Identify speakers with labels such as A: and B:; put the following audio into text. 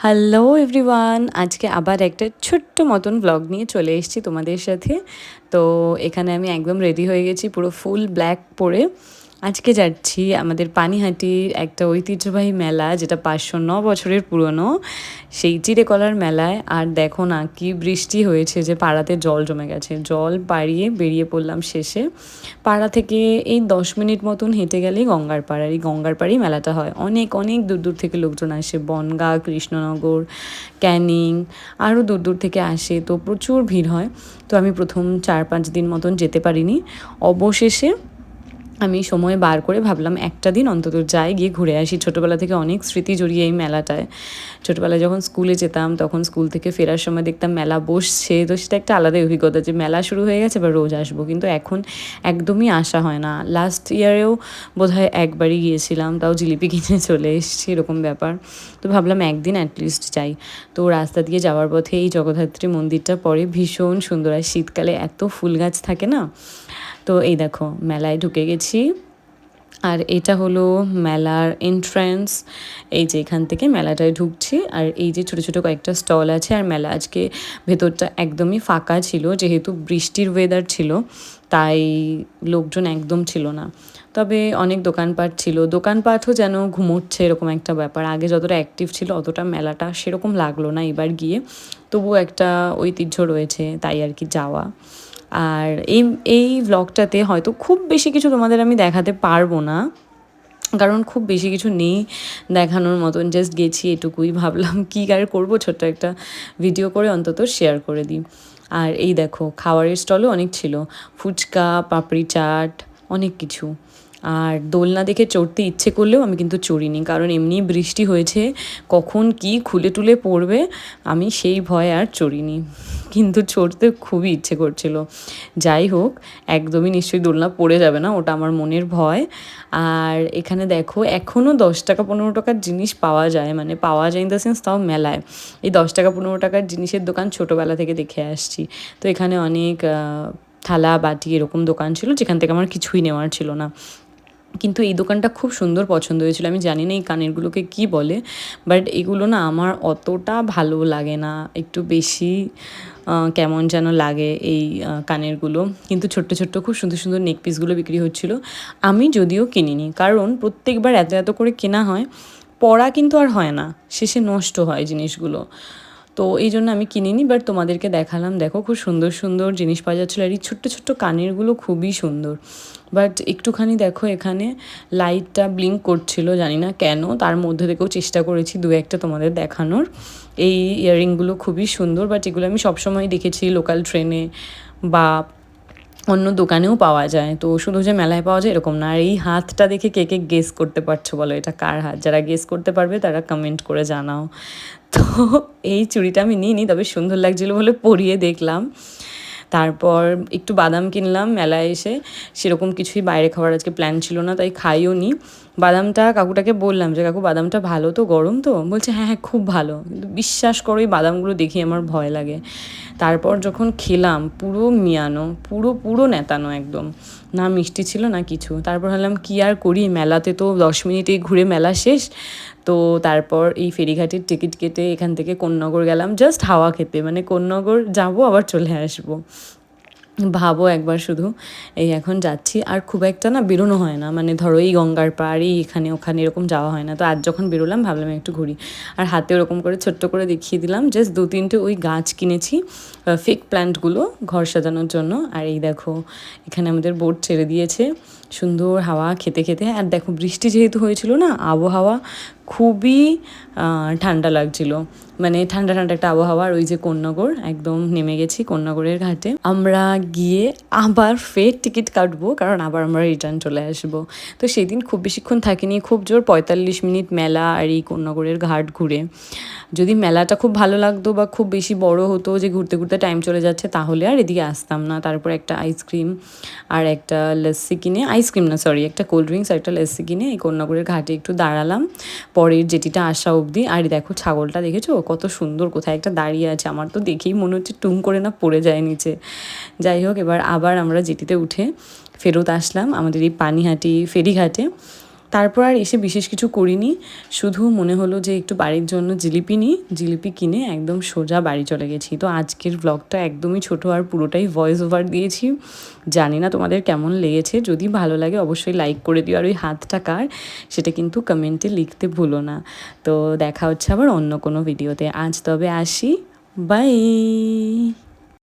A: Hello everyone, আজকে আবার একটা ছোট্ট মতন ব্লগ নিয়ে চলে এসেছি তোমাদের সাথে। তো এখানে আমি একদম রেডি হয়ে গেছি পুরো ফুল ব্ল্যাক পরে। আজকে যাচ্ছি আমাদের পানিহাটির একটা ঐতিহ্যবাহী মেলা, যেটা 509 বছরের পুরনো, সেই চিড়েকলার মেলায়। আর দেখো না কি বৃষ্টি হয়েছে যে পাড়াতে জল জমে গেছে। জল পাড়িয়ে বেরিয়ে পড়লাম শেষে। পাড়া থেকে এই 10 মিনিট মতন হেঁটে গেলেই গঙ্গার পাড়, আর এই গঙ্গার পাড়েই মেলাটা হয়। অনেক অনেক দূর দূর থেকে লোকজন আসে, বনগাঁ, কৃষ্ণনগর, ক্যানিং, আরও দূর দূর থেকে আসে। তো প্রচুর ভিড় হয়। তো আমি প্রথম 4-5 দিন মতন যেতে পারিনি। অবশেষে আমি সময় বার করে ভাবলাম একটা দিন অন্তত যাই, গিয়ে ঘুরে আসি। ছোটোবেলা থেকে অনেক স্মৃতি জড়িয়ে এই মেলাটায়। ছোটোবেলায় যখন স্কুলে যেতাম তখন স্কুল থেকে ফেরার সময় দেখতাম মেলা বসছে, তো সেটা একটা আলাদাই অভিজ্ঞতা যে মেলা শুরু হয়ে গেছে বা রোজ আসবো। কিন্তু এখন একদমই আসা হয় না। লাস্ট ইয়ারেও বোধহয় একবারই গিয়েছিলাম, তাও জিলিপি কিনে চলে এসেছি, এরকম ব্যাপার। তো ভাবলাম একদিন অ্যাটলিস্ট যাই। তো রাস্তা দিয়ে যাওয়ার পথে এই জগদ্ধাত্রী মন্দিরটা পড়ে, ভীষণ সুন্দর। আর শীতকালে এত ফুল গাছ থাকে না। তো এই দেখো মেলায় ঢুকে গেছি। আর এটা হলো মেলার এন্ট্রান্স। এই যে এখান থেকে মেলাটায় ঢুকছি, আর এই যে ছোটো ছোটো কয়েকটা স্টল আছে। আর মেলা আজকে ভেতরটা একদমই ফাঁকা ছিল, যেহেতু বৃষ্টির ওয়েদার ছিল, তাই লোকজন একদম ছিল না। তবে অনেক দোকানপাট ছিল, দোকানপাটও যেন ঘুমোচ্ছে, এরকম একটা ব্যাপার। আগে যতটা অ্যাক্টিভ ছিল অতটা মেলাটা সেরকম লাগলো না এবার গিয়ে। তবুও একটা ঐতিহ্য রয়েছে, তাই আর কি যাওয়া। আর এই এই ব্লগটাতে হয়তো খুব বেশি কিছু তোমাদের আমি দেখাতে পারবো না, কারণ খুব বেশি কিছু নেই দেখানোর মতন। জাস্ট গেছি এটুকুই, ভাবলাম কী আর করবো, ছোট্ট একটা ভিডিও করে অন্তত শেয়ার করে দিই। আর এই দেখো খাবারের স্টলও অনেক ছিল, ফুচকা, পাপড়ি চাট, অনেক কিছু। আর দোলনা দেখে চড়তে ইচ্ছে করলেও আমি কিন্তু চড়িনি, কারণ এমনি বৃষ্টি হয়েছে, কখন কি খুলে টুলে পড়বে, আমি সেই ভয়ে আর চড়িনি। কিন্তু চড়তে খুবই ইচ্ছে করছিল। যাই হোক, একদমই নিশ্চয়ই দোলনা পড়ে যাবে না, ওটা আমার মনের ভয়। আর এখানে দেখো এখনও 10 টাকা 15 টাকার জিনিস পাওয়া যায়, মানে পাওয়া যায় ইন দ্য সেন্স তাও মেলায়। এই 10 টাকা 15 টাকার জিনিসের দোকান ছোটোবেলা থেকে দেখে আসছি। তো এখানে অনেক থালা বাটি এরকম দোকান ছিল, যেখান থেকে আমার কিছুই নেওয়ার ছিল না। কিন্তু এই দোকানটা খুব সুন্দর পছন্দ হয়েছিল। আমি জানি না এই কানেরগুলোকে কী বলে, বাট এগুলো না আমার অতটা ভালো লাগে না, একটু বেশি কেমন যেন লাগে এই কানেরগুলো। কিন্তু ছোট্ট ছোট্ট খুব সুন্দর সুন্দর নেক পিসগুলো বিক্রি হচ্ছিলো। আমি যদিও কিনিনি, কারণ প্রত্যেকবার এত এত করে কেনা হয়, পরা কিন্তু আর হয় না, শেষে নষ্ট হয় জিনিসগুলো। তো এই জন্য আমি কিনিনি, বাট তোমাদেরকে দেখালাম। দেখো খুব সুন্দর সুন্দর জিনিস পাওয়া যাচ্ছিলো। আর এই ছোট্ট ছোট্ট কানেরগুলো খুবই সুন্দর। বাট একটুখানি দেখো এখানে লাইটটা ব্লিঙ্ক করছিল, জানি না কেন। তার মধ্যে থেকেও চেষ্টা করেছি দু একটা তোমাদের দেখানোর। এই ইয়াররিংগুলো খুবই সুন্দর, বাট এগুলো আমি সবসময় দেখেছি লোকাল ট্রেনে বা অন্য দোকানেও পাওয়া যায়। তো শুধু যে মেলায় পাওয়া যায় এরকম না। আর এই হাতটা দেখে কে কে গেস করতে পারছো বলো এটা কার হাত? যারা গেস করতে পারবে তারা কমেন্ট করে জানাও। তো এই চুড়িটা আমি নিইনি, তবে সুন্দর লাগছিলো বলে পরিয়ে দেখলাম। তারপর একটু বাদাম কিনলাম মেলায় এসে। সেরকম কিছুই বাইরে খাওয়ার আজকে প্ল্যান ছিল না, তাই খাইও নি। বাদামটা কাকুটাকে বললাম যে কাকু বাদামটা ভালো তো, গরম তো? বলছে হ্যাঁ হ্যাঁ খুব ভালো। কিন্তু বিশ্বাস করো এই বাদামগুলো দেখি আমার ভয় লাগে। তারপর যখন খেলাম পুরো মিয়ানো, পুরো পুরো নেতানো একদম, না মিষ্টি ছিল না কিছু। তারপর ভাবলাম কী আর করি, মেলাতে তো 10 মিনিটেই ঘুরে মেলা শেষ। তো তারপর এই ফেরিঘাটের টিকিট কেটে এখান থেকে কোন্নগর গেলাম জাস্ট হাওয়া খেতে, মানে কোন্নগর যাবো আবার চলে আসবো। ভাবো একবার শুধু। এই এখন যাচ্ছি, আর খুব একটা না বেরোনো হয় না, মানে ধরো এই গঙ্গার পাড়, এই এখানে ওখানে এরকম যাওয়া হয় না। তো আজ যখন বেরোলাম ভাবলাম একটু ঘুরি। আর হাতে ওরকম করে ছোট্ট করে দেখিয়ে দিলাম, জাস্ট 2-3টে ওই গাছ কিনেছি, ফেক প্ল্যান্টগুলো ঘর সাজানোর জন্য। আর এই দেখো এখানে আমাদের বোট ছেড়ে দিয়েছে, সুন্দর হাওয়া খেতে খেতে। আর দেখো বৃষ্টি যেহেতু হয়েছিল না, আবহাওয়া খুবই ঠান্ডা লাগছিল, মানে ঠান্ডা ঠান্ডা একটা আবহাওয়া। আর ওই যে কোন্নগর, একদম নেমে গেছি কোন্নগরের ঘাটে। আমরা গিয়ে আবার ফের টিকিট কাটবো, কারণ আবার আমরা রিটার্ন চলে আসবো। তো সেদিন খুব বেশিক্ষণ থাকিনি, খুব জোর 45 মিনিট মেলা আর এই কোন্নগরের ঘাট ঘুরে। যদি মেলাটা খুব ভালো লাগতো বা খুব বেশি বড় হতো যে ঘুরতে ঘুরতে টাইম চলে যাচ্ছে, তাহলে আর এদিকে আসতাম না। তারপর একটা আইসক্রিম আর একটা লস্যি কিনে, আইসক্রিম না সরি, একটা কোল্ড ড্রিঙ্কস আর একটা লস্যি কিনে এই কোন্নগরের ঘাটে একটু দাঁড়ালাম পরের জেটিটা আসা অবধি। আর দেখো ছাগলটা দেখেছো কত সুন্দর, কোথায় একটা দাঁড়িয়ে আছে, আমার তো দেখেই মনে হচ্ছে টুম করে না পড়ে যায় নিচে। যাই হোক, এবার আবার আমরা জেটিতে উঠে ফেরত আসলাম আমাদের এই পানিহাটি ফেরিঘাটে। তারপর আর এসে বিশেষ কিছু করিনি, শুধু মনে হলো যে একটু বাড়ির জন্য জিলিপি নিই, জিলিপি কিনে একদম সোজা বাড়ি চলে গেছি। তো আজকের ব্লগটা একদমই ছোট আর পুরোটাই ভয়েস ওভার দিয়েছি। জানি না তোমাদের কেমন লেগেছে, যদি ভালো লাগে অবশ্যই লাইক করে দিও, আর ওই হাতটা কার সেটা কিন্তু কমেন্টে লিখতে ভুলো না। তো দেখা হচ্ছে আবার অন্য কোনো ভিডিওতে, আজ তবে আসি, বাই।